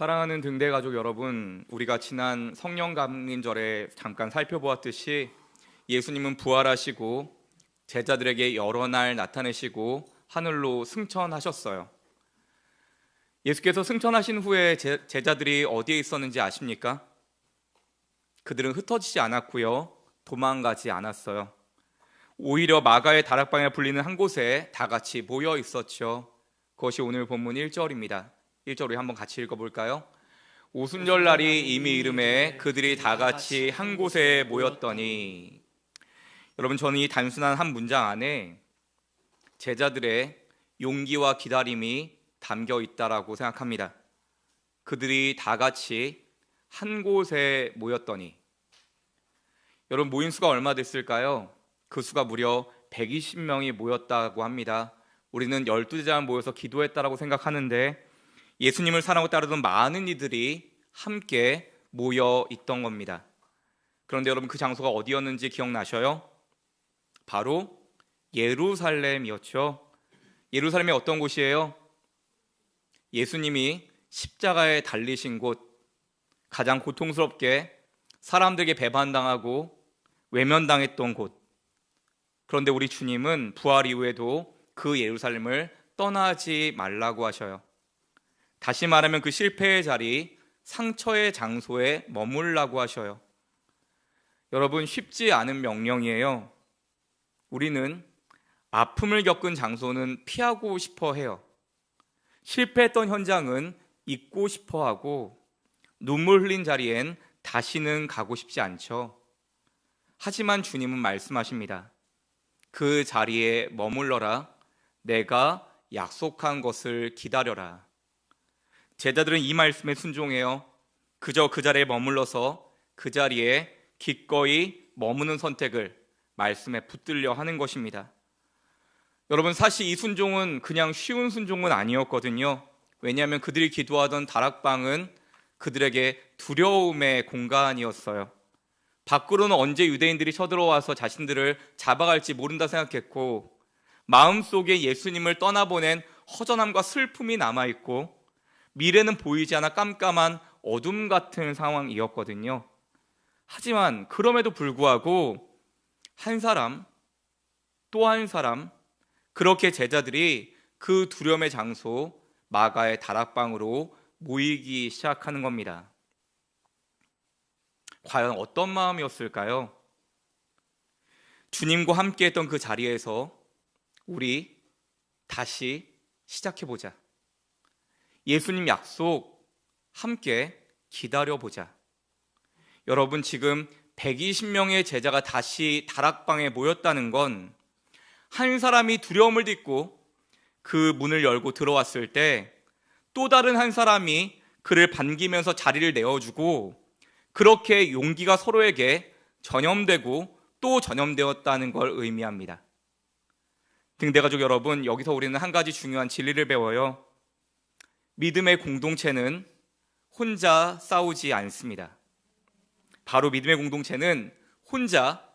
사랑하는 등대 가족 여러분, 우리가 지난 성령 감림절에 잠깐 살펴보았듯이 예수님은 부활하시고 제자들에게 여러 날 나타내시고 하늘로 승천하셨어요. 예수께서 승천하신 후에 제자들이 어디에 있었는지 아십니까? 그들은 흩어지지 않았고요, 도망가지 않았어요. 오히려 마가의 다락방에 불리는 한 곳에 다 같이 모여 있었죠. 그것이 오늘 본문 1절입니다. 1절 우리 한번 같이 읽어볼까요? 오순절날이 이미 이름에 그들이 다 같이 한 곳에 모였더니. 여러분, 저는 이 단순한 한 문장 안에 제자들의 용기와 기다림이 담겨 있다라고 생각합니다. 그들이 다 같이 한 곳에 모였더니. 여러분, 모인 수가 얼마 됐을까요? 그 수가 무려 120명이 모였다고 합니다. 우리는 12제자만 모여서 기도했다라고 생각하는데 예수님을 사랑하고 따르던 많은 이들이 함께 모여 있던 겁니다. 그런데 여러분, 그 장소가 어디였는지 기억나셔요? 바로 예루살렘이었죠. 예루살렘이 어떤 곳이에요? 예수님이 십자가에 달리신 곳, 가장 고통스럽게 사람들에게 배반당하고 외면당했던 곳. 그런데 우리 주님은 부활 이후에도 그 예루살렘을 떠나지 말라고 하셔요. 다시 말하면 그 실패의 자리, 상처의 장소에 머물라고 하셔요. 여러분, 쉽지 않은 명령이에요. 우리는 아픔을 겪은 장소는 피하고 싶어 해요. 실패했던 현장은 잊고 싶어 하고 눈물 흘린 자리엔 다시는 가고 싶지 않죠. 하지만 주님은 말씀하십니다. 그 자리에 머물러라. 내가 약속한 것을 기다려라. 제자들은 이 말씀에 순종해요. 그저 그 자리에 머물러서 그 자리에 기꺼이 머무는 선택을 말씀에 붙들려 하는 것입니다. 여러분, 사실 이 순종은 그냥 쉬운 순종은 아니었거든요. 왜냐하면 그들이 기도하던 다락방은 그들에게 두려움의 공간이었어요. 밖으로는 언제 유대인들이 쳐들어와서 자신들을 잡아갈지 모른다 생각했고, 마음속에 예수님을 떠나보낸 허전함과 슬픔이 남아있고, 미래는 보이지 않아 깜깜한 어둠 같은 상황이었거든요. 하지만 그럼에도 불구하고 한 사람 또 한 사람, 그렇게 제자들이 그 두려움의 장소 마가의 다락방으로 모이기 시작하는 겁니다. 과연 어떤 마음이었을까요? 주님과 함께했던 그 자리에서 우리 다시 시작해보자. 예수님 약속 함께 기다려보자. 여러분, 지금 120명의 제자가 다시 다락방에 모였다는 건 한 사람이 두려움을 딛고 그 문을 열고 들어왔을 때 또 다른 한 사람이 그를 반기면서 자리를 내어주고, 그렇게 용기가 서로에게 전염되고 또 전염되었다는 걸 의미합니다. 등대가족 여러분, 여기서 우리는 한 가지 중요한 진리를 배워요. 믿음의 공동체는 혼자 싸우지 않습니다. 바로 믿음의 공동체는 혼자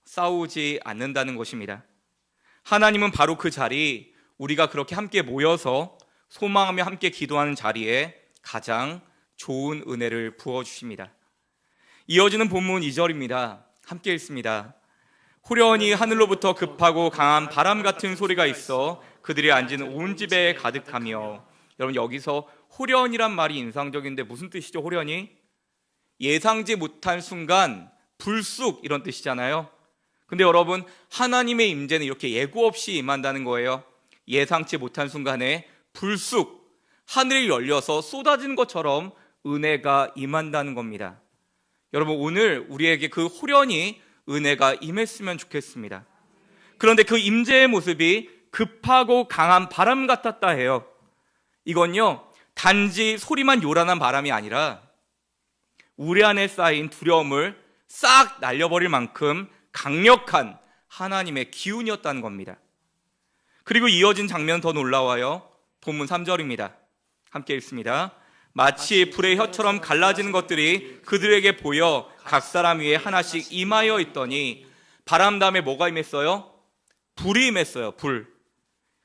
싸우지 않는다는 것입니다. 하나님은 바로 그 자리, 우리가 그렇게 함께 모여서 소망하며 함께 기도하는 자리에 가장 좋은 은혜를 부어주십니다. 이어지는 본문 2절입니다. 함께 읽습니다. 후련히 하늘로부터 급하고 강한 바람 같은 소리가 있어 그들이 앉은 온 집에 가득하며. 여러분, 여기서 후련이란 말이 인상적인데 무슨 뜻이죠? 후련이? 예상지 못한 순간, 불쑥, 이런 뜻이잖아요. 근데 여러분, 하나님의 임재는 이렇게 예고 없이 임한다는 거예요. 예상치 못한 순간에 불쑥 하늘이 열려서 쏟아지는 것처럼 은혜가 임한다는 겁니다. 여러분, 오늘 우리에게 그 후련히 은혜가 임했으면 좋겠습니다. 그런데 그 임재의 모습이 급하고 강한 바람 같았다 해요. 이건요, 단지 소리만 요란한 바람이 아니라 우리 안에 쌓인 두려움을 싹 날려버릴 만큼 강력한 하나님의 기운이었다는 겁니다. 그리고 이어진 장면 더 놀라워요. 본문 3절입니다. 함께 읽습니다. 마치 불의 혀처럼 갈라지는 것들이 그들에게 보여 각 사람 위에 하나씩 임하여 있더니. 바람 다음에 뭐가 임했어요? 불이 임했어요. 불.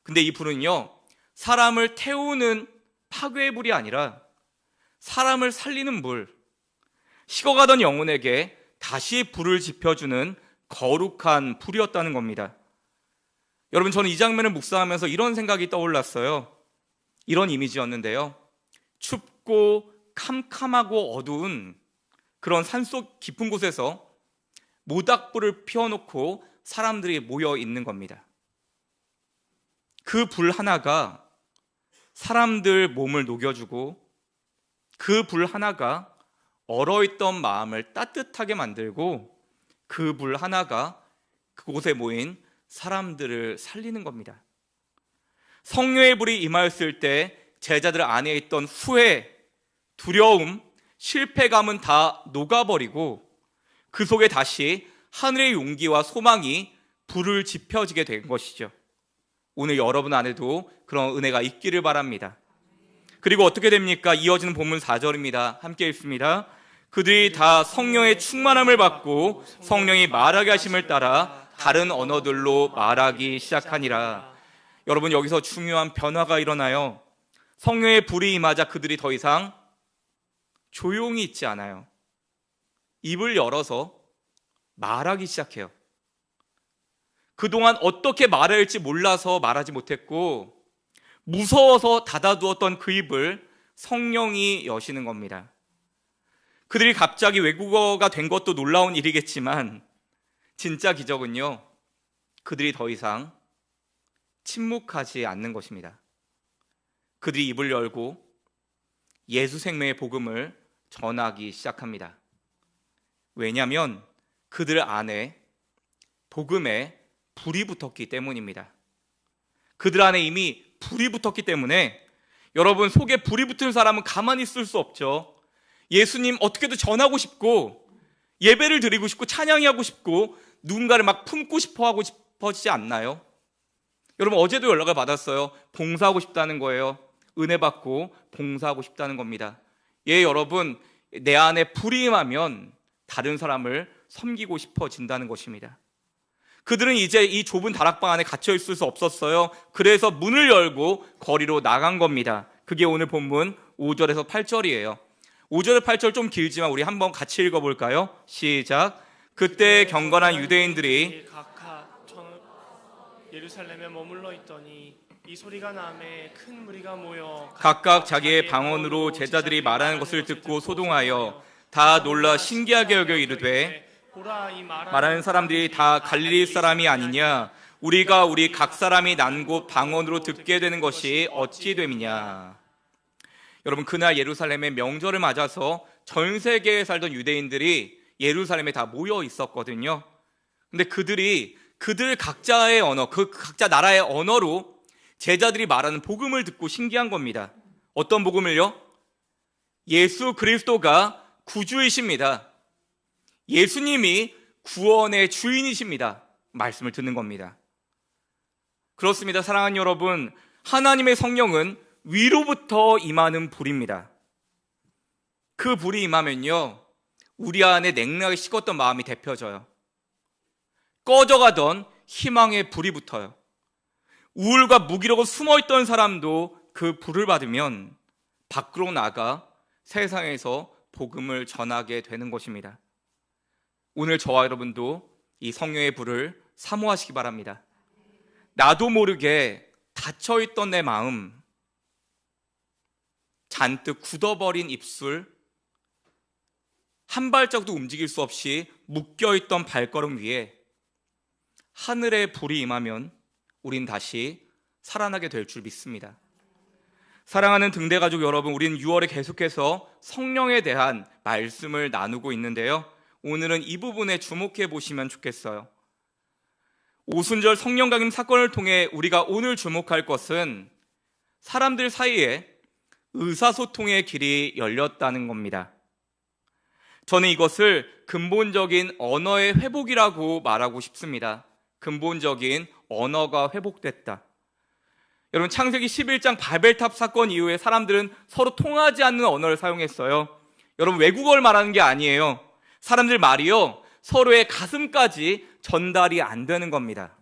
근데 이 불은요, 사람을 태우는 파괴의 불이 아니라 사람을 살리는 물, 식어가던 영혼에게 다시 불을 지펴주는 거룩한 불이었다는 겁니다. 여러분, 저는 이 장면을 묵상하면서 이런 생각이 떠올랐어요. 이런 이미지였는데요. 춥고 캄캄하고 어두운 그런 산속 깊은 곳에서 모닥불을 피워놓고 사람들이 모여 있는 겁니다. 그 불 하나가 사람들 몸을 녹여주고 그 불 하나가 얼어있던 마음을 따뜻하게 만들고 그 불 하나가 그곳에 모인 사람들을 살리는 겁니다. 성령의 불이 임하였을 때 제자들 안에 있던 후회, 두려움, 실패감은 다 녹아버리고 그 속에 다시 하늘의 용기와 소망이 불을 지펴지게 된 것이죠. 오늘 여러분 안에도 그런 은혜가 있기를 바랍니다. 그리고 어떻게 됩니까? 이어지는 본문 4절입니다. 함께 읽습니다. 그들이 다 성령의 충만함을 받고 성령이 말하게 하심을 따라 다른 언어들로 말하기 시작하니라. 여러분, 여기서 중요한 변화가 일어나요. 성령의 불이 임하자 그들이 더 이상 조용히 있지 않아요. 입을 열어서 말하기 시작해요. 그동안 어떻게 말해야 할지 몰라서 말하지 못했고 무서워서 닫아두었던 그 입을 성령이 여시는 겁니다. 그들이 갑자기 외국어가 된 것도 놀라운 일이겠지만 진짜 기적은요, 그들이 더 이상 침묵하지 않는 것입니다. 그들이 입을 열고 예수 생명의 복음을 전하기 시작합니다. 왜냐하면 그들 안에 복음에 불이 붙었기 때문입니다. 그들 안에 이미 불이 붙었기 때문에 여러분, 속에 불이 붙은 사람은 가만히 있을 수 없죠. 예수님 어떻게든 전하고 싶고 예배를 드리고 싶고 찬양하고 싶고 누군가를 막 품고 싶어 하고 싶어지지 않나요? 여러분, 어제도 연락을 받았어요. 봉사하고 싶다는 거예요. 은혜 받고 봉사하고 싶다는 겁니다. 예, 여러분, 내 안에 불이 임하면 다른 사람을 섬기고 싶어진다는 것입니다. 그들은 이제 이 좁은 다락방 안에 갇혀 있을 수 없었어요. 그래서 문을 열고 거리로 나간 겁니다. 그게 오늘 본문 5절에서 8절이에요. 5절 8절 좀 길지만 우리 한번 같이 읽어볼까요? 시작. 그때 경건한 유대인들이 각각 예루살렘에 머물러 있더니 이 소리가 나매 큰 무리가 모여 각각 자기의 방언으로 제자들이 말하는 것을 듣고 소동하여 다 놀라 신기하게 여겨 이르되 말하는 사람들이 다 갈릴리 사람이 아니냐? 우리가 우리 각 사람이 난 곳 방언으로 듣게 되는 것이 어찌 됨이냐? 여러분, 그날 예루살렘의 명절을 맞아서 전 세계에 살던 유대인들이 예루살렘에 다 모여 있었거든요. 근데 그들 각자의 언어, 그 각자 나라의 언어로 제자들이 말하는 복음을 듣고 신기한 겁니다. 어떤 복음을요? 예수 그리스도가 구주이십니다. 예수님이 구원의 주인이십니다. 말씀을 듣는 겁니다. 그렇습니다. 사랑하는 여러분, 하나님의 성령은 위로부터 임하는 불입니다. 그 불이 임하면요, 우리 안에 냉랭하게 식었던 마음이 데펴져요. 꺼져가던 희망의 불이 붙어요. 우울과 무기력으로 숨어있던 사람도 그 불을 받으면 밖으로 나가 세상에서 복음을 전하게 되는 것입니다. 오늘 저와 여러분도 이 성령의 불을 사모하시기 바랍니다. 나도 모르게 닫혀있던 내 마음, 잔뜩 굳어버린 입술, 한 발짝도 움직일 수 없이 묶여있던 발걸음 위에 하늘의 불이 임하면 우린 다시 살아나게 될 줄 믿습니다. 사랑하는 등대가족 여러분, 우리는 6월에 계속해서 성령에 대한 말씀을 나누고 있는데요, 오늘은 이 부분에 주목해 보시면 좋겠어요. 오순절 성령 강림 사건을 통해 우리가 오늘 주목할 것은 사람들 사이에 의사소통의 길이 열렸다는 겁니다. 저는 이것을 근본적인 언어의 회복이라고 말하고 싶습니다. 근본적인 언어가 회복됐다. 여러분, 창세기 11장 바벨탑 사건 이후에 사람들은 서로 통하지 않는 언어를 사용했어요. 여러분, 외국어를 말하는 게 아니에요. 사람들 말이요, 서로의 가슴까지 전달이 안 되는 겁니다.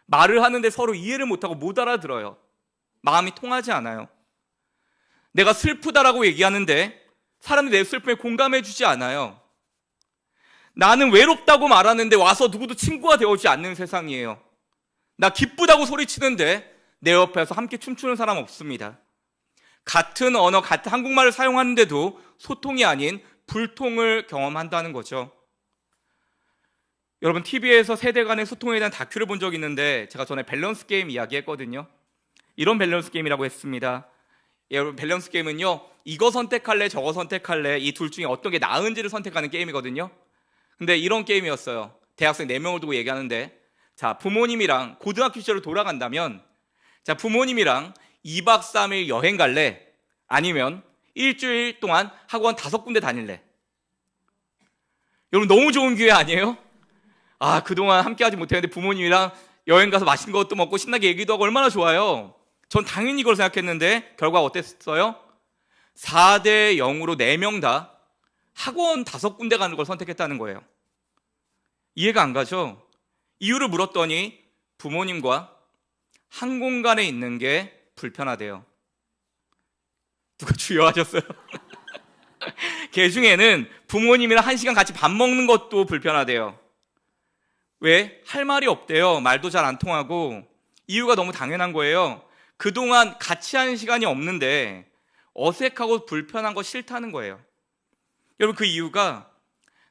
말을 하는데 서로 이해를 못하고 못 알아들어요. 마음이 통하지 않아요. 내가 슬프다라고 얘기하는데 사람들이 내 슬픔에 공감해 주지 않아요. 나는 외롭다고 말하는데 와서 누구도 친구가 되어주지 않는 세상이에요. 나 기쁘다고 소리치는데 내 옆에서 함께 춤추는 사람 없습니다. 같은 언어, 같은 한국말을 사용하는데도 소통이 아닌 불통을 경험한다는 거죠. 여러분, TV에서 세대 간의 소통에 대한 다큐를 본 적이 있는데 제가 전에 밸런스 게임 이야기했거든요. 이런 밸런스 게임이라고 했습니다. 여러분, 밸런스 게임은요, 이거 선택할래, 저거 선택할래, 이 둘 중에 어떤 게 나은지를 선택하는 게임이거든요. 근데 이런 게임이었어요. 대학생 4명을 두고 얘기하는데, 자, 부모님이랑 고등학교 시절로 돌아간다면, 자, 부모님이랑 2박 3일 여행 갈래? 아니면 일주일 동안 학원 5군데 다닐래? 여러분, 너무 좋은 기회 아니에요? 아, 그동안 함께 하지 못했는데 부모님이랑 여행 가서 맛있는 것도 먹고 신나게 얘기도 하고 얼마나 좋아요. 전 당연히 이걸 생각했는데 결과가 어땠어요? 4대 0으로 4명 다 학원 5군데 가는 걸 선택했다는 거예요. 이해가 안 가죠? 이유를 물었더니 부모님과 한 공간에 있는 게 불편하대요. 누가 주여하셨어요? 걔 중에는 부모님이랑 1시간 같이 밥 먹는 것도 불편하대요. 왜? 할 말이 없대요. 말도 잘 안 통하고. 이유가 너무 당연한 거예요. 그동안 같이 한 시간이 없는데 어색하고 불편한 거 싫다는 거예요. 여러분, 그 이유가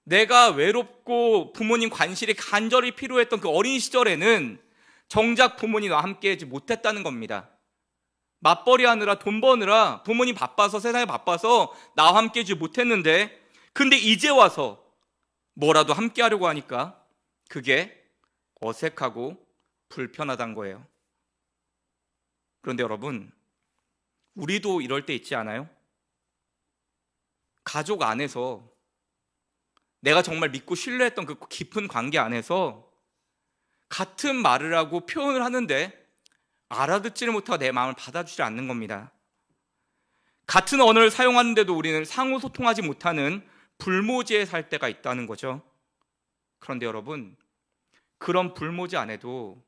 내가 외롭고 부모님 관실이 간절히 필요했던 그 어린 시절에는 정작 부모님과 함께하지 못했다는 겁니다. 맞벌이 하느라 돈 버느라 부모님 바빠서, 세상에 바빠서 나와 함께하지 못했는데, 근데 이제 와서 뭐라도 함께하려고 하니까 그게 어색하고 불편하다는 거예요. 그런데 여러분, 우리도 이럴 때 있지 않아요? 가족 안에서 내가 정말 믿고 신뢰했던 그 깊은 관계 안에서 같은 말을 하고 표현을 하는데 알아듣지를 못하고 내 마음을 받아주지 않는 겁니다. 같은 언어를 사용하는데도 우리는 상호 소통하지 못하는 불모지에 살 때가 있다는 거죠. 그런데 여러분, 그런 불모지 안에도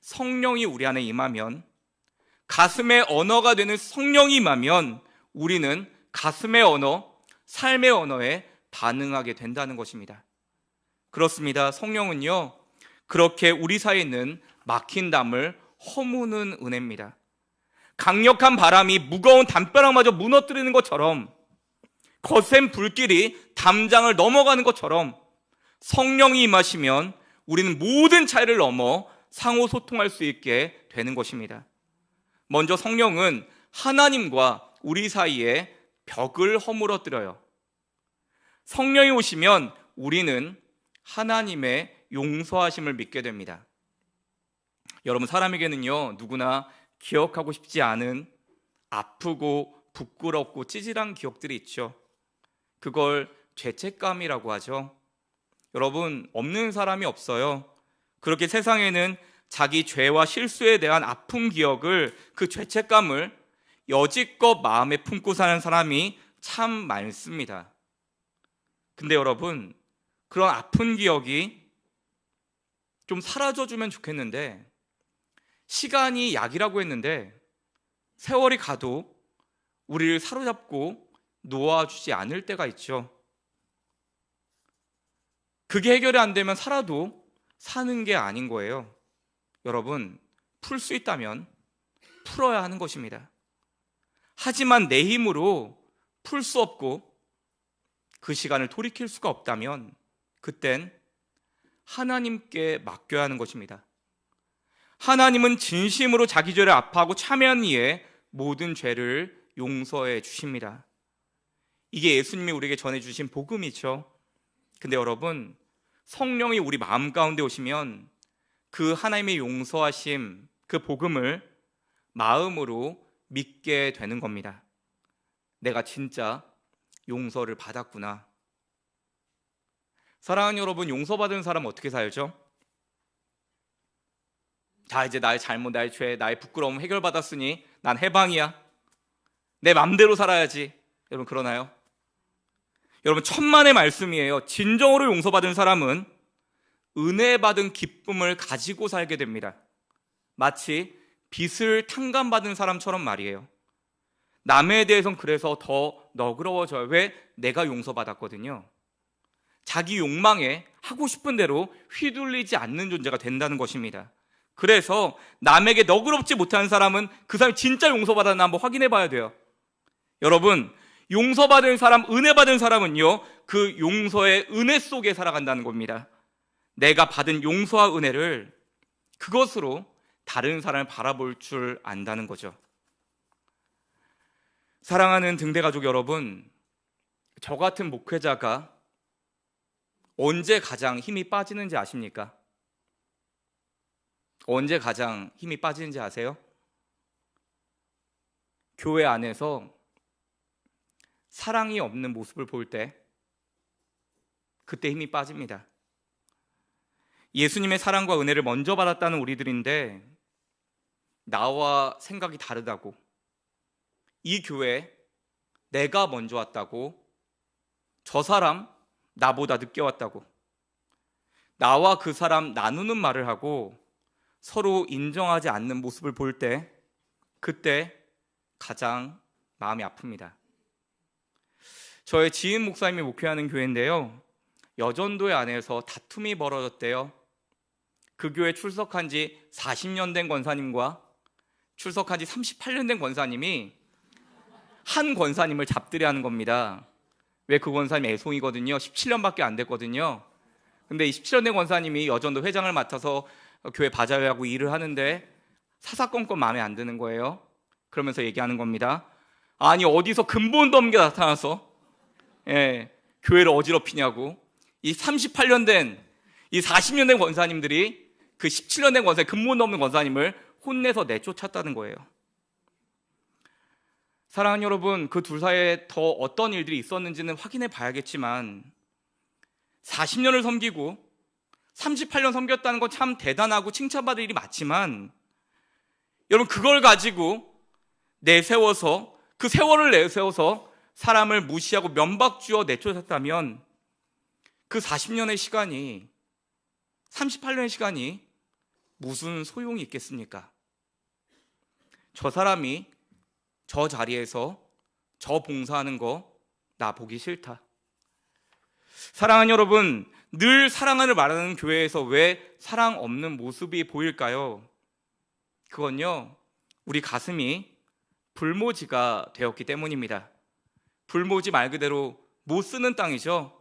성령이 우리 안에 임하면, 가슴의 언어가 되는 성령이 임하면 우리는 가슴의 언어, 삶의 언어에 반응하게 된다는 것입니다. 그렇습니다. 성령은요, 그렇게 우리 사이에 있는 막힌 담을 허무는 은혜입니다. 강력한 바람이 무거운 담벼락마저 무너뜨리는 것처럼, 거센 불길이 담장을 넘어가는 것처럼 성령이 임하시면 우리는 모든 차이를 넘어 상호 소통할 수 있게 되는 것입니다. 먼저 성령은 하나님과 우리 사이에 벽을 허물어뜨려요. 성령이 오시면 우리는 하나님의 용서하심을 믿게 됩니다. 여러분, 사람에게는요, 누구나 기억하고 싶지 않은 아프고 부끄럽고 찌질한 기억들이 있죠. 그걸 죄책감이라고 하죠. 여러분, 없는 사람이 없어요. 그렇게 세상에는 자기 죄와 실수에 대한 아픈 기억을, 그 죄책감을 여지껏 마음에 품고 사는 사람이 참 많습니다. 근데 여러분, 그런 아픈 기억이 좀 사라져주면 좋겠는데, 시간이 약이라고 했는데 세월이 가도 우리를 사로잡고 놓아주지 않을 때가 있죠. 그게 해결이 안 되면 살아도 사는 게 아닌 거예요. 여러분, 풀 수 있다면 풀어야 하는 것입니다. 하지만 내 힘으로 풀 수 없고 그 시간을 돌이킬 수가 없다면 그땐 하나님께 맡겨야 하는 것입니다. 하나님은 진심으로 자기 죄를 아파하고 참여한 이에 모든 죄를 용서해 주십니다. 이게 예수님이 우리에게 전해주신 복음이죠. 근데 여러분, 성령이 우리 마음 가운데 오시면 그 하나님의 용서하심, 그 복음을 마음으로 믿게 되는 겁니다. 내가 진짜 용서를 받았구나. 사랑하는 여러분, 용서받은 사람은 어떻게 살죠? 자, 이제 나의 잘못, 나의 죄, 나의 부끄러움 해결받았으니 난 해방이야. 내 맘대로 살아야지. 여러분, 그러나요? 여러분, 천만의 말씀이에요. 진정으로 용서받은 사람은 은혜 받은 기쁨을 가지고 살게 됩니다. 마치 빚을 탕감받은 사람처럼 말이에요. 남에 대해서는 그래서 더 너그러워져요. 왜? 내가 용서받았거든요. 자기 욕망에 하고 싶은 대로 휘둘리지 않는 존재가 된다는 것입니다. 그래서 남에게 너그럽지 못한 사람은 그 사람이 진짜 용서받았나 한번 확인해 봐야 돼요. 여러분, 용서받은 사람, 은혜 받은 사람은요, 그 용서의 은혜 속에 살아간다는 겁니다. 내가 받은 용서와 은혜를 그것으로 다른 사람을 바라볼 줄 안다는 거죠. 사랑하는 등대가족 여러분, 저 같은 목회자가 언제 가장 힘이 빠지는지 아십니까? 언제 가장 힘이 빠지는지 아세요? 교회 안에서 사랑이 없는 모습을 볼 때, 그때 힘이 빠집니다. 예수님의 사랑과 은혜를 먼저 받았다는 우리들인데 나와 생각이 다르다고, 이 교회에 내가 먼저 왔다고, 저 사람 나보다 늦게 왔다고, 나와 그 사람 나누는 말을 하고 서로 인정하지 않는 모습을 볼 때, 그때 가장 마음이 아픕니다. 저의 지인 목사님이 목회하는 교회인데요, 여전도회 안에서 다툼이 벌어졌대요. 그 교회 출석한 지 40년 된 권사님과 출석한 지 38년 된 권사님이 한 권사님을 잡들이 하는 겁니다. 왜? 그 권사님 애송이거든요. 17년밖에 안 됐거든요. 근데 이 17년 된 권사님이 여전도 회장을 맡아서 교회 바자회하고 일을 하는데 사사건건 마음에 안 드는 거예요. 그러면서 얘기하는 겁니다. 아니, 어디서 근본도 없는 게 나타나서 교회를 어지럽히냐고. 이 38년 된, 이 40년 된 권사님들이 그 17년 된 권사님, 근본도 없는 권사님을 혼내서 내쫓았다는 거예요. 사랑하는 여러분, 그 둘 사이에 더 어떤 일들이 있었는지는 확인해 봐야겠지만 40년을 섬기고 38년 섬겼다는 건 참 대단하고 칭찬받을 일이 맞지만, 여러분, 그걸 가지고 내세워서, 그 세월을 내세워서 사람을 무시하고 면박 주어 내쫓았다면 그 40년의 시간이, 38년의 시간이 무슨 소용이 있겠습니까? 저 사람이 저 자리에서 저 봉사하는 거 나 보기 싫다. 사랑하는 여러분, 늘 사랑을 말하는 교회에서 왜 사랑 없는 모습이 보일까요? 그건요, 우리 가슴이 불모지가 되었기 때문입니다. 불모지 말 그대로 못 쓰는 땅이죠.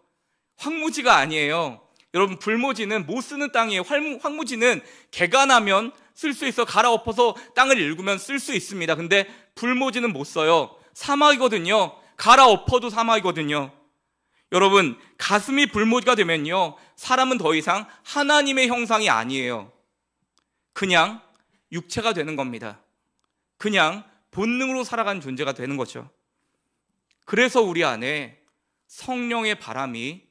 황무지가 아니에요. 여러분, 불모지는 못 쓰는 땅이에요. 황무지는 개가 나면 쓸 수 있어. 갈아엎어서 땅을 일구면 쓸 수 있습니다. 근데 불모지는 못 써요. 사막이거든요. 갈아엎어도 사막이거든요. 여러분, 가슴이 불모지가 되면요, 사람은 더 이상 하나님의 형상이 아니에요. 그냥 육체가 되는 겁니다. 그냥 본능으로 살아가는 존재가 되는 거죠. 그래서 우리 안에 성령의 바람이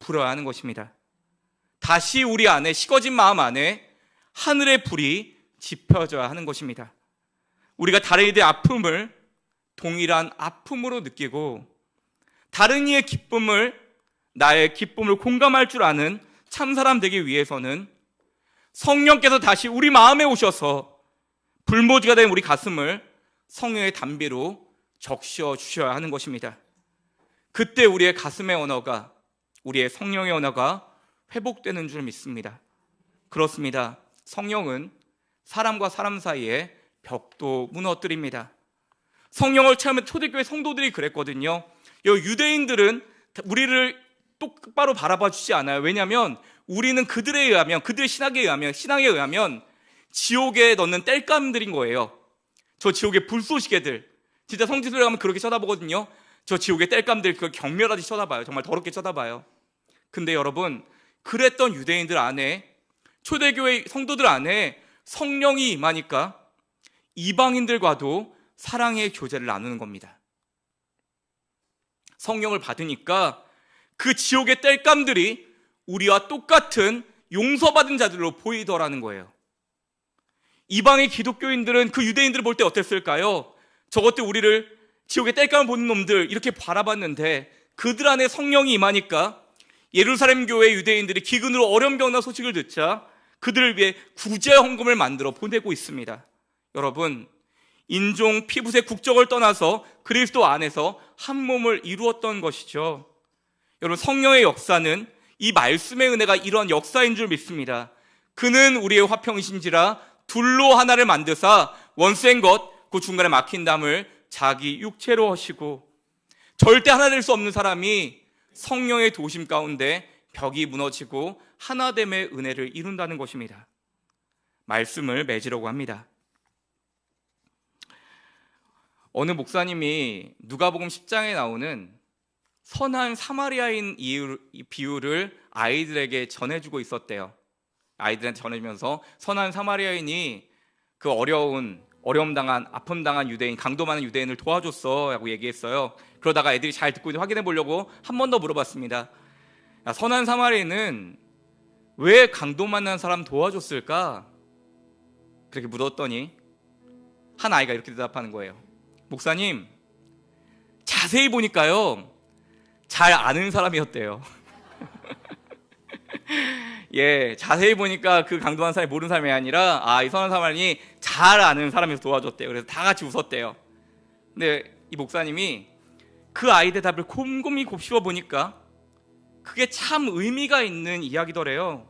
불어야 하는 것입니다. 다시 우리 안에, 식어진 마음 안에 하늘의 불이 지펴져야 하는 것입니다. 우리가 다른 이들의 아픔을 동일한 아픔으로 느끼고 다른 이의 기쁨을, 나의 기쁨을 공감할 줄 아는 참사람 되기 위해서는 성령께서 다시 우리 마음에 오셔서 불모지가 된 우리 가슴을 성령의 담비로 적셔 주셔야 하는 것입니다. 그때 우리의 가슴의 언어가, 우리의 성령의 언어가 회복되는 줄 믿습니다. 그렇습니다. 성령은 사람과 사람 사이에 벽도 무너뜨립니다. 성령을 체험한 초대교회 성도들이 그랬거든요. 유대인들은 우리를 똑바로 바라봐 주지 않아요. 왜냐하면 우리는 그들에 의하면, 그들의 신앙에 의하면 지옥에 넣는 땔감들인 거예요. 저 지옥의 불쏘시개들, 진짜 성지순례 가면 그렇게 쳐다보거든요. 저 지옥의 땔감들, 그걸 경멸하듯이 쳐다봐요. 정말 더럽게 쳐다봐요. 근데 여러분, 그랬던 유대인들 안에, 초대교회 성도들 안에 성령이 임하니까 이방인들과도 사랑의 교제를 나누는 겁니다. 성령을 받으니까 그 지옥의 땔감들이 우리와 똑같은 용서받은 자들로 보이더라는 거예요. 이방의 기독교인들은 그 유대인들을 볼 때 어땠을까요? 저것들 우리를 지옥의 땔감을 보는 놈들 이렇게 바라봤는데, 그들 안에 성령이 임하니까 예루살렘 교회 유대인들이 기근으로 어려움겨운한 소식을 듣자 그들을 위해 구제 헌금을 만들어 보내고 있습니다. 여러분, 인종, 피부색, 국적을 떠나서 그리스도 안에서 한 몸을 이루었던 것이죠. 여러분, 성령의 역사는 이 말씀의 은혜가 이런 역사인 줄 믿습니다. 그는 우리의 화평이신지라 둘로 하나를 만드사 원수인 것 그 중간에 막힌 담을 자기 육체로 하시고, 절대 하나 될 수 없는 사람이 성령의 도심 가운데 벽이 무너지고 하나됨의 은혜를 이룬다는 것입니다. 말씀을 맺으려고 합니다. 어느 목사님이 누가복음 10장에 나오는 선한 사마리아인 이 비유를 아이들에게 전해주고 있었대요. 아이들한테 전해주면서 선한 사마리아인이 그 어려움당한, 아픔당한 유대인, 강도 많은 유대인을 도와줬어 라고 얘기했어요. 그러다가 애들이 잘 듣고 있는지 확인해 보려고 한 번 더 물어봤습니다. 야, 선한 사마리아인은 왜 강도 만난 사람 도와줬을까? 그렇게 물었더니 한 아이가 이렇게 대답하는 거예요. 목사님, 자세히 보니까요, 잘 아는 사람이었대요. 예, 자세히 보니까 그 강도한 사람이 모르는 사람이 아니라, 이 선한 사마리아인이 잘 아는 사람이어서 도와줬대요. 그래서 다 같이 웃었대요. 근데 이 목사님이 그 아이 대답을 곰곰이 곱씹어 보니까 그게 참 의미가 있는 이야기더래요.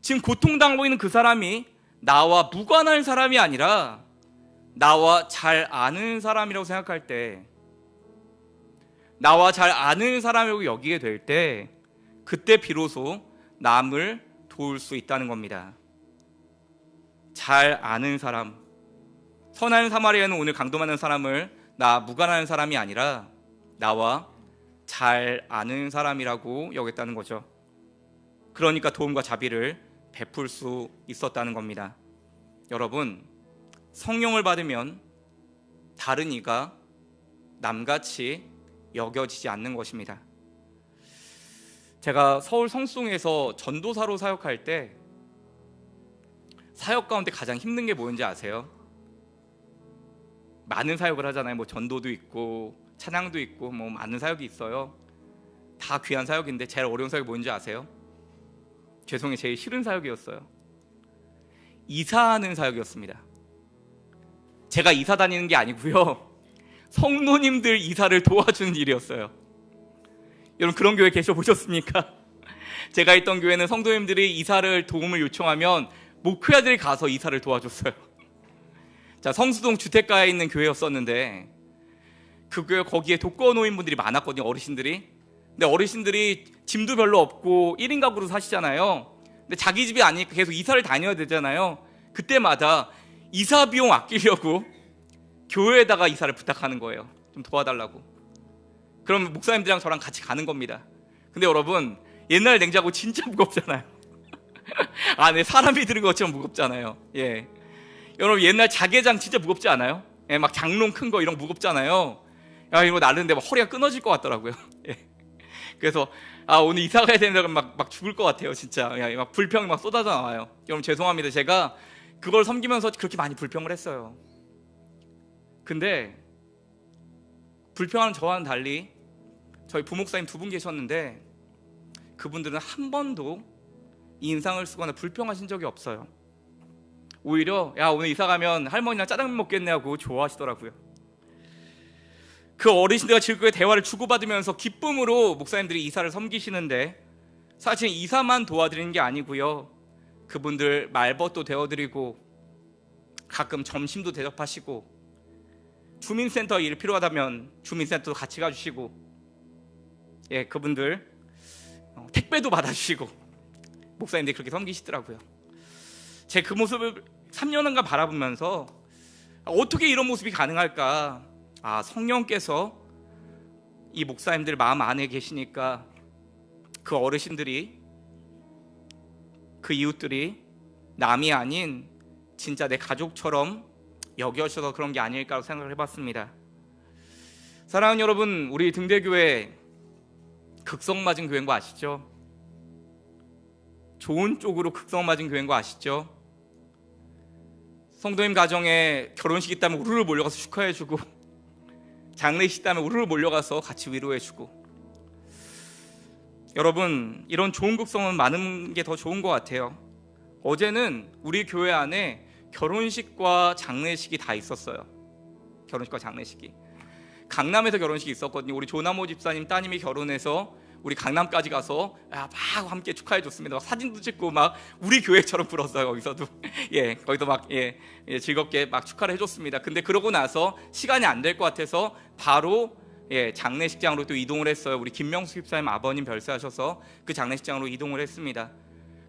지금 고통당하고 있는 그 사람이 나와 무관한 사람이 아니라 나와 잘 아는 사람이라고 생각할 때, 나와 잘 아는 사람이라고 여기게 될 때, 그때 비로소 남을 도울 수 있다는 겁니다. 잘 아는 사람, 선한 사마리아는 오늘 강도 많은 사람을 나 무관한 사람이 아니라 나와 잘 아는 사람이라고 여겼다는 거죠. 그러니까 도움과 자비를 베풀 수 있었다는 겁니다. 여러분, 성령을 받으면 다른 이가 남같이 여겨지지 않는 것입니다. 제가 서울 성수동에서 전도사로 사역할 때 사역 가운데 가장 힘든 게 뭐였는지 아세요? 많은 사역을 하잖아요. 뭐 전도도 있고 찬양도 있고 뭐 많은 사역이 있어요. 다 귀한 사역인데 제일 어려운 사역이 뭔지 아세요? 죄송해요, 제일 싫은 사역이었어요. 이사하는 사역이었습니다. 제가 이사 다니는 게 아니고요, 성도님들 이사를 도와주는 일이었어요. 여러분, 그런 교회 계셔보셨습니까? 제가 있던 교회는 성도님들이 이사를 도움을 요청하면 목회자들이 가서 이사를 도와줬어요. 자, 성수동 주택가에 있는 교회였었는데 그 교회 거기에 독거노인분들이 많았거든요, 어르신들이. 근데 어르신들이 짐도 별로 없고 1인 가구로 사시잖아요. 근데 자기 집이 아니니까 계속 이사를 다녀야 되잖아요. 그때마다 이사 비용 아끼려고 교회에다가 이사를 부탁하는 거예요. 좀 도와달라고. 그럼 목사님들이랑 저랑 같이 가는 겁니다. 근데 여러분, 옛날 냉장고 진짜 무겁잖아요. 네, 사람이 들은 것처럼 무겁잖아요. 예, 여러분, 옛날 자개장 진짜 무겁지 않아요? 예, 막 장롱 큰 거 이런 거 무겁잖아요. 야, 이거 나르는데 막 허리가 끊어질 것 같더라고요. 예. 그래서 오늘 이사 가야 되는데 막 죽을 것 같아요, 진짜. 야, 막 불평이 막 쏟아져 나와요. 여러분, 죄송합니다. 제가 그걸 섬기면서 그렇게 많이 불평을 했어요. 근데 불평하는 저와는 달리 저희 부목사님 두 분 계셨는데 그분들은 한 번도 인상을 쓰거나 불평하신 적이 없어요. 오히려 야, 오늘 이사 가면 할머니랑 짜장면 먹겠네 하고 좋아하시더라고요. 그 어르신들과 즐겁게 대화를 주고받으면서 기쁨으로 목사님들이 이사를 섬기시는데, 사실 이사만 도와드리는 게 아니고요, 그분들 말벗도 되어드리고 가끔 점심도 대접하시고, 주민센터 일 필요하다면 주민센터도 같이 가주시고, 예, 그분들 택배도 받아주시고, 목사님들이 그렇게 섬기시더라고요. 제 그 모습을 3년간 바라보면서 어떻게 이런 모습이 가능할까? 성령께서 이 목사님들 마음 안에 계시니까 그 어르신들이, 그 이웃들이 남이 아닌 진짜 내 가족처럼 여겨져서 그런 게 아닐까 생각을 해봤습니다. 사랑하는 여러분, 우리 등대교회 극성 맞은 교회인 거 아시죠? 좋은 쪽으로 극성 맞은 교회인 거 아시죠? 성도님 가정에 결혼식 있다면 우르르 몰려가서 축하해주고, 장례식 있다면 우르르 몰려가서 같이 위로해주고. 여러분, 이런 좋은 극성은 많은 게 더 좋은 것 같아요. 어제는 우리 교회 안에 결혼식과 장례식이 다 있었어요. 결혼식과 장례식이. 강남에서 결혼식이 있었거든요. 우리 조남호 집사님 따님이 결혼해서 우리 강남까지 가서 막 함께 축하해 줬습니다. 막 사진도 찍고 막 우리 교회처럼 불었어요. 거기서도 거기도 막 즐겁게 막 축하를 해줬습니다. 근데 그러고 나서 시간이 안 될 것 같아서 바로 장례식장으로 또 이동을 했어요. 우리 김명수 집사님 아버님 별세하셔서 그 장례식장으로 이동을 했습니다.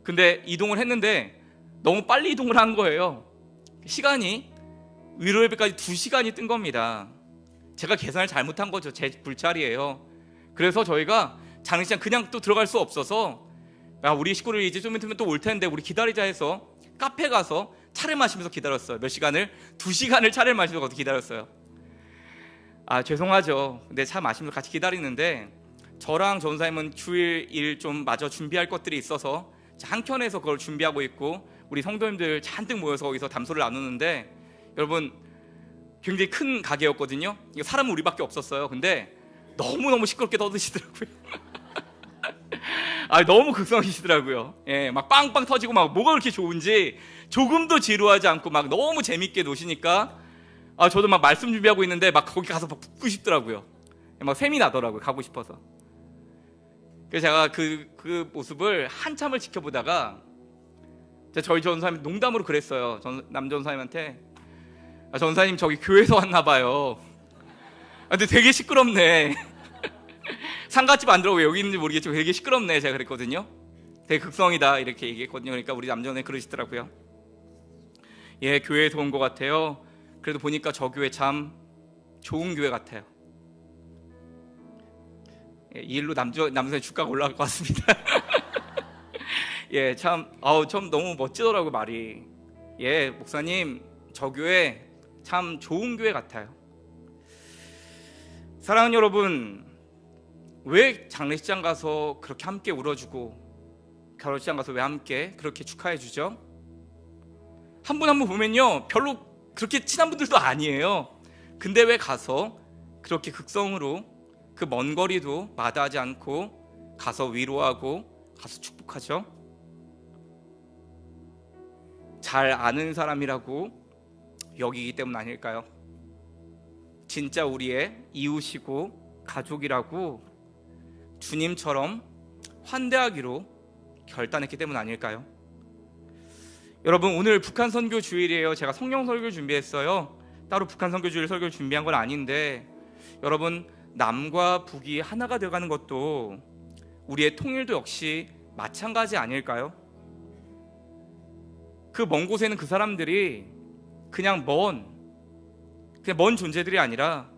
근데 이동을 했는데 너무 빨리 이동을 한 거예요. 시간이 위로 예배까지 2시간이 뜬 겁니다. 제가 계산을 잘못한 거죠. 제 불찰이에요. 그래서 저희가 장례식장 그냥 또 들어갈 수 없어서 우리 식구를 이제 좀 있으면 또 올 텐데 우리 기다리자 해서 카페 가서 차를 마시면서 기다렸어요. 몇 시간을? 2시간을 차를 마시면서 기다렸어요. 죄송하죠. 근데 차 마시면서 같이 기다리는데 저랑 전사님은 주일 일 좀 마저 준비할 것들이 있어서 한켠에서 그걸 준비하고 있고 우리 성도님들 잔뜩 모여서 거기서 담소를 나누는데 여러분 굉장히 큰 가게였거든요. 사람은 우리밖에 없었어요. 근데 너무너무 시끄럽게 떠드시더라고요. 너무 극성이시더라고요. 막 빵빵 터지고 막 뭐가 그렇게 좋은지 조금도 지루하지 않고 막 너무 재밌게 노시니까 저도 막 말씀 준비하고 있는데 막 거기 가서 막 붙고 싶더라고요. 막 샘이 나더라고요. 가고 싶어서. 그래서 제가 그 모습을 한참을 지켜보다가 저희 전사님 농담으로 그랬어요. 남전사님한테 전사님 저기 교회에서 왔나 봐요. 근데 되게 시끄럽네. 상가집 안 들어오고 여기 있는지 모르겠지만 되게 시끄럽네. 제가 그랬거든요. 되게 극성이다 이렇게 얘기했거든요. 그러니까 우리 남전에 그러시더라고요. 교회에서 온 것 같아요. 그래도 보니까 저 교회 참 좋은 교회 같아요. 이 일로 남전의 주가가 올라갈 것 같습니다. 참 너무 멋지더라고요 말이. 목사님 저 교회 참 좋은 교회 같아요. 사랑하는 여러분, 왜 장례식장 가서 그렇게 함께 울어주고 결혼식장 가서 왜 함께 그렇게 축하해주죠? 한 분 한 분 보면요 별로 그렇게 친한 분들도 아니에요. 근데 왜 가서 그렇게 극성으로 그 먼 거리도 마다하지 않고 가서 위로하고 가서 축복하죠? 잘 아는 사람이라고 여기기 때문 아닐까요? 진짜 우리의 이웃이고 가족이라고 주님처럼 환대하기로 결단했기 때문 아닐까요? 여러분 오늘 북한 선교 주일이에요. 제가 성령 설교 준비했어요. 따로 북한 선교 주일 설교를 준비한 건 아닌데 여러분 남과 북이 하나가 되어가는 것도 우리의 통일도 역시 마찬가지 아닐까요? 그 먼 곳에는 그 사람들이 그냥 먼 존재들이 아니라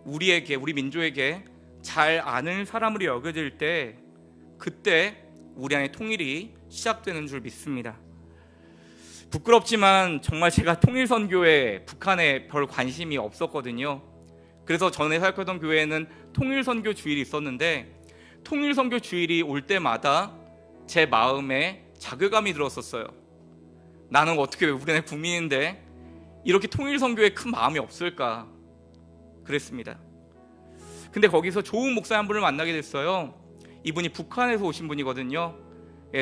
우리에게 우리 민족에게 잘 아는 사람으로 여겨질 때 그때 우리 안에 통일이 시작되는 줄 믿습니다. 부끄럽지만 정말 제가 통일선교에 북한에 별 관심이 없었거든요. 그래서 전에 살았던 교회에는 통일선교 주일이 있었는데 통일선교 주일이 올 때마다 제 마음에 자괴감이 들었었어요. 나는 어떻게 우리나라 국민인데 이렇게 통일선교에 큰 마음이 없을까 그랬습니다. 근데 거기서 좋은 목사 한 분을 만나게 됐어요. 이분이 북한에서 오신 분이거든요.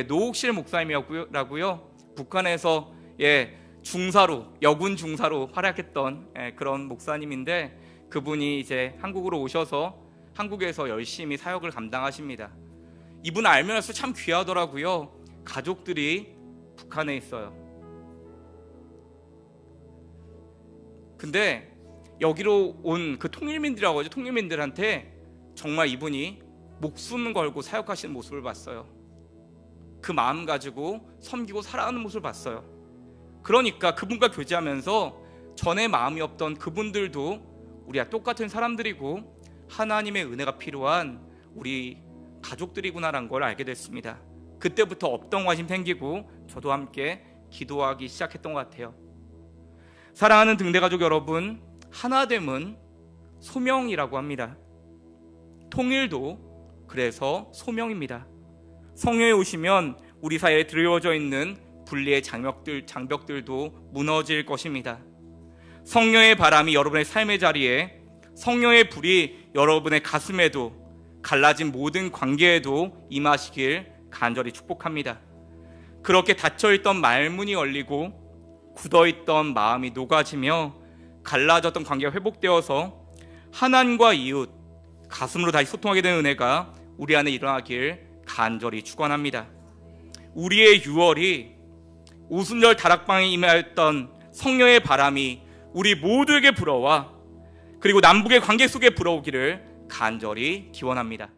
노옥실 목사님이라고요. 북한에서 중사로 여군 중사로 활약했던 그런 목사님인데 그분이 이제 한국으로 오셔서 한국에서 열심히 사역을 감당하십니다. 이분 알면 할수록 참 귀하더라고요. 가족들이 북한에 있어요. 근데 여기로 온 그 통일민들이라고 하죠. 통일민들한테 정말 이분이 목숨 걸고 사역하시는 모습을 봤어요. 그 마음 가지고 섬기고 살아가는 모습을 봤어요. 그러니까 그분과 교제하면서 전에 마음이 없던 그분들도 우리와 똑같은 사람들이고 하나님의 은혜가 필요한 우리 가족들이구나라는 걸 알게 됐습니다. 그때부터 없던 관심 생기고 저도 함께 기도하기 시작했던 것 같아요. 사랑하는 등대가족 여러분, 하나됨은 소명이라고 합니다. 통일도 그래서 소명입니다. 성령에 오시면 우리 사이에 드리워져 있는 분리의 장벽들도 무너질 것입니다. 성령의 바람이 여러분의 삶의 자리에, 성령의 불이 여러분의 가슴에도, 갈라진 모든 관계에도 임하시길 간절히 축복합니다. 그렇게 닫혀있던 말문이 열리고 굳어있던 마음이 녹아지며 갈라졌던 관계가 회복되어서 하나님과 이웃, 가슴으로 다시 소통하게 되는 은혜가 우리 안에 일어나길 간절히 축원합니다. 우리의 6월이 오순절 다락방에 임하였던 성령의 바람이 우리 모두에게 불어와 그리고 남북의 관계 속에 불어오기를 간절히 기원합니다.